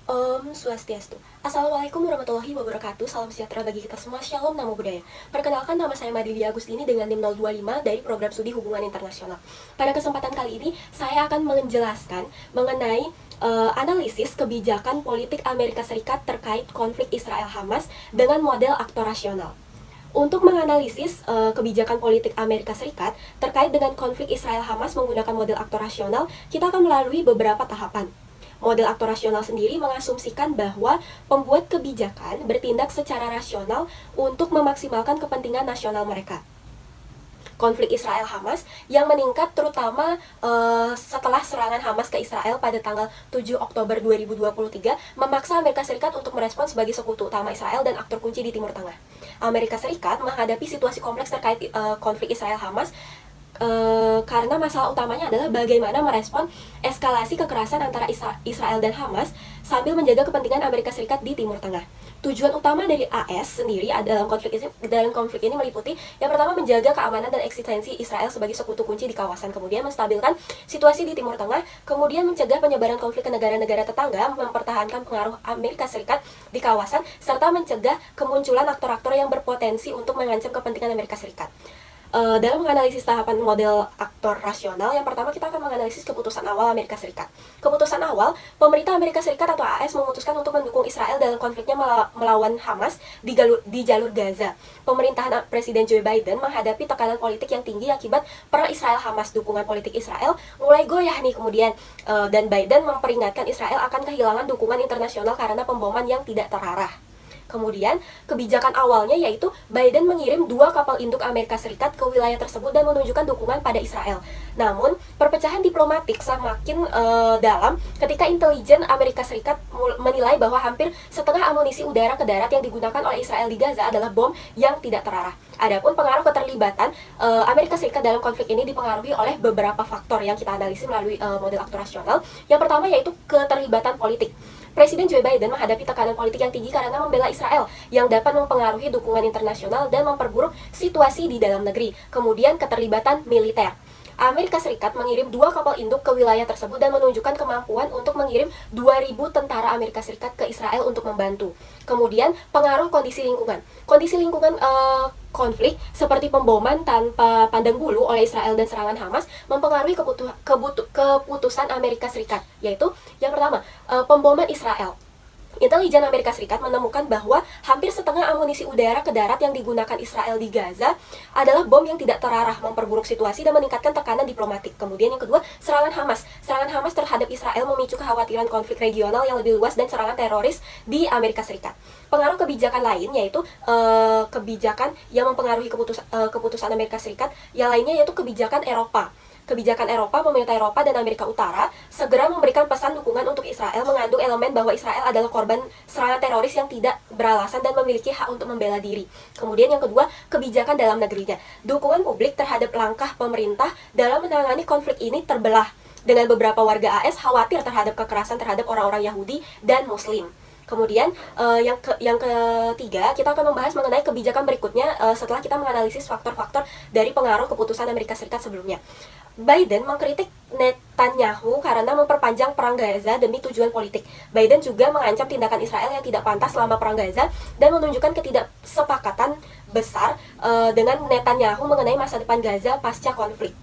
Swastiastu. Assalamualaikum warahmatullahi wabarakatuh. Salam sejahtera bagi kita semua. Shalom, namo buddhaya. Perkenalkan, nama saya Madili Agustini dengan NIM 025 dari Program Studi Hubungan Internasional. Pada kesempatan kali ini, saya akan menjelaskan mengenai analisis kebijakan politik Amerika Serikat terkait konflik Israel-Hamas dengan model aktor rasional. Untuk menganalisis kebijakan politik Amerika Serikat terkait dengan konflik Israel-Hamas menggunakan model aktor rasional, kita akan melalui beberapa tahapan. Model aktor rasional sendiri mengasumsikan bahwa pembuat kebijakan bertindak secara rasional untuk memaksimalkan kepentingan nasional mereka. Konflik Israel-Hamas yang meningkat terutama setelah serangan Hamas ke Israel pada tanggal 7 Oktober 2023 memaksa Amerika Serikat untuk merespons sebagai sekutu utama Israel dan aktor kunci di Timur Tengah. Amerika Serikat menghadapi situasi kompleks terkait konflik Israel-Hamas karena masalah utamanya adalah bagaimana merespon eskalasi kekerasan antara Israel dan Hamas sambil menjaga kepentingan Amerika Serikat di Timur Tengah. Tujuan utama dari AS sendiri dalam konflik ini meliputi yang pertama menjaga keamanan dan eksistensi Israel sebagai sekutu kunci di kawasan, kemudian menstabilkan situasi di Timur Tengah, kemudian mencegah penyebaran konflik ke negara-negara tetangga, mempertahankan pengaruh Amerika Serikat di kawasan, serta mencegah kemunculan aktor-aktor yang berpotensi untuk mengancam kepentingan Amerika Serikat. Dalam menganalisis tahapan model aktor rasional, yang pertama kita akan menganalisis keputusan awal Amerika Serikat. Keputusan awal, pemerintah Amerika Serikat atau AS memutuskan untuk mendukung Israel dalam konfliknya melawan Hamas di jalur Gaza. Pemerintahan Presiden Joe Biden menghadapi tekanan politik yang tinggi akibat perang Israel-Hamas. Dukungan politik Israel mulai goyah nih kemudian, dan Biden memperingatkan Israel akan kehilangan dukungan internasional karena pemboman yang tidak terarah. Kemudian, kebijakan awalnya yaitu Biden mengirim 2 kapal induk Amerika Serikat ke wilayah tersebut dan menunjukkan dukungan pada Israel. Namun, perpecahan diplomatik semakin dalam ketika intelijen Amerika Serikat menilai bahwa hampir setengah amunisi udara ke darat yang digunakan oleh Israel di Gaza adalah bom yang tidak terarah. Adapun pengaruh keterlibatan Amerika Serikat dalam konflik ini dipengaruhi oleh beberapa faktor yang kita analisis melalui model aktor rasional. Yang pertama yaitu keterlibatan politik. Presiden Joe Biden menghadapi tekanan politik yang tinggi karena membela Israel yang dapat mempengaruhi dukungan internasional dan memperburuk situasi di dalam negeri. Kemudian keterlibatan militer. Amerika Serikat mengirim 2 kapal induk ke wilayah tersebut dan menunjukkan kemampuan untuk mengirim 2.000 tentara Amerika Serikat ke Israel untuk membantu. Kemudian pengaruh kondisi lingkungan. Kondisi lingkungan konflik seperti pemboman tanpa pandang bulu oleh Israel dan serangan Hamas mempengaruhi keputusan Amerika Serikat, yaitu yang pertama, pemboman Israel. Intelijen Amerika Serikat menemukan bahwa hampir setengah amunisi udara ke darat yang digunakan Israel di Gaza adalah bom yang tidak terarah, memperburuk situasi dan meningkatkan tekanan diplomatik. Kemudian yang kedua, serangan Hamas. Serangan Hamas terhadap Israel memicu kekhawatiran konflik regional yang lebih luas dan serangan teroris di Amerika Serikat. Pengaruh kebijakan lain yaitu kebijakan yang mempengaruhi keputusan Amerika Serikat, yang lainnya yaitu kebijakan Eropa. Kebijakan Eropa, pemerintah Eropa dan Amerika Utara segera memberikan pesan dukungan untuk Israel mengandung elemen bahwa Israel adalah korban serangan teroris yang tidak beralasan dan memiliki hak untuk membela diri. Kemudian yang kedua, kebijakan dalam negerinya. Dukungan publik terhadap langkah pemerintah dalam menangani konflik ini terbelah, dengan beberapa warga AS khawatir terhadap kekerasan terhadap orang-orang Yahudi dan Muslim. Kemudian yang ketiga, kita akan membahas mengenai kebijakan berikutnya setelah kita menganalisis faktor-faktor dari pengaruh keputusan Amerika Serikat sebelumnya. Biden mengkritik Netanyahu karena memperpanjang perang Gaza demi tujuan politik. Biden juga mengancam tindakan Israel yang tidak pantas selama perang Gaza dan menunjukkan ketidaksepakatan besar dengan Netanyahu mengenai masa depan Gaza pasca konflik.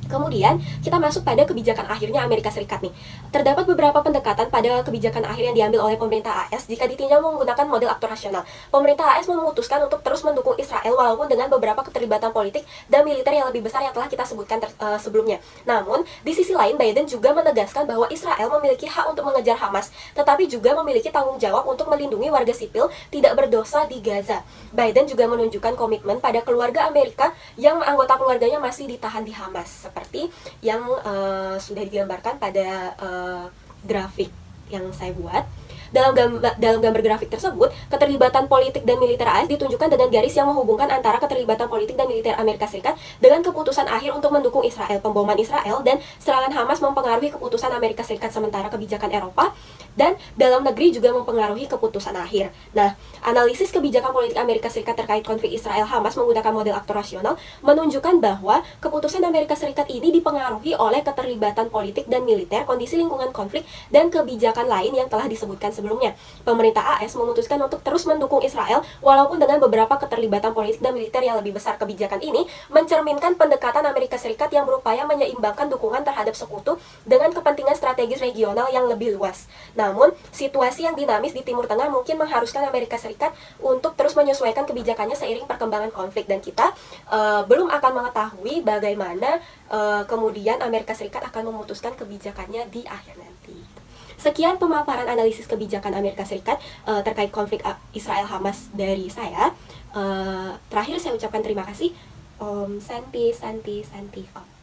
Kemudian, kita masuk pada kebijakan akhirnya Amerika Serikat nih. Terdapat beberapa pendekatan pada kebijakan akhir yang diambil oleh pemerintah AS jika ditinjau menggunakan model aktor rasional. Pemerintah AS memutuskan untuk terus mendukung Israel walaupun dengan beberapa keterlibatan politik dan militer yang lebih besar yang telah kita sebutkan sebelumnya. Namun, di sisi lain Biden juga menegaskan bahwa Israel memiliki hak untuk mengejar Hamas, tetapi juga memiliki tanggung jawab untuk melindungi warga sipil tidak berdosa di Gaza. Biden juga menunjukkan komitmen pada keluarga Amerika yang anggota keluarganya masih ditahan di Hamas, seperti yang sudah digambarkan pada grafik yang saya buat. Dalam gambar grafik tersebut, keterlibatan politik dan militer AS ditunjukkan dengan garis yang menghubungkan antara keterlibatan politik dan militer Amerika Serikat dengan keputusan akhir untuk mendukung Israel, pemboman Israel, dan serangan Hamas mempengaruhi keputusan Amerika Serikat, sementara kebijakan Eropa dan dalam negeri juga mempengaruhi keputusan akhir. Nah, analisis kebijakan politik Amerika Serikat terkait konflik Israel-Hamas menggunakan model aktor rasional menunjukkan bahwa keputusan Amerika Serikat ini dipengaruhi oleh keterlibatan politik dan militer, kondisi lingkungan konflik, dan kebijakan lain yang telah disebutkan sebelumnya. Pemerintah AS memutuskan untuk terus mendukung Israel walaupun dengan beberapa keterlibatan politik dan militer yang lebih besar. Kebijakan ini mencerminkan pendekatan Amerika Serikat yang berupaya menyeimbangkan dukungan terhadap sekutu dengan kepentingan strategis regional yang lebih luas. Namun, situasi yang dinamis di Timur Tengah mungkin mengharuskan Amerika Serikat untuk terus menyesuaikan kebijakannya seiring perkembangan konflik, dan kita belum akan mengetahui bagaimana kemudian Amerika Serikat akan memutuskan kebijakannya di akhir nanti. Sekian pemaparan analisis kebijakan Amerika Serikat terkait konflik Israel-Hamas dari saya. Terakhir saya ucapkan terima kasih. Om Santi, Santi, Santi, Om.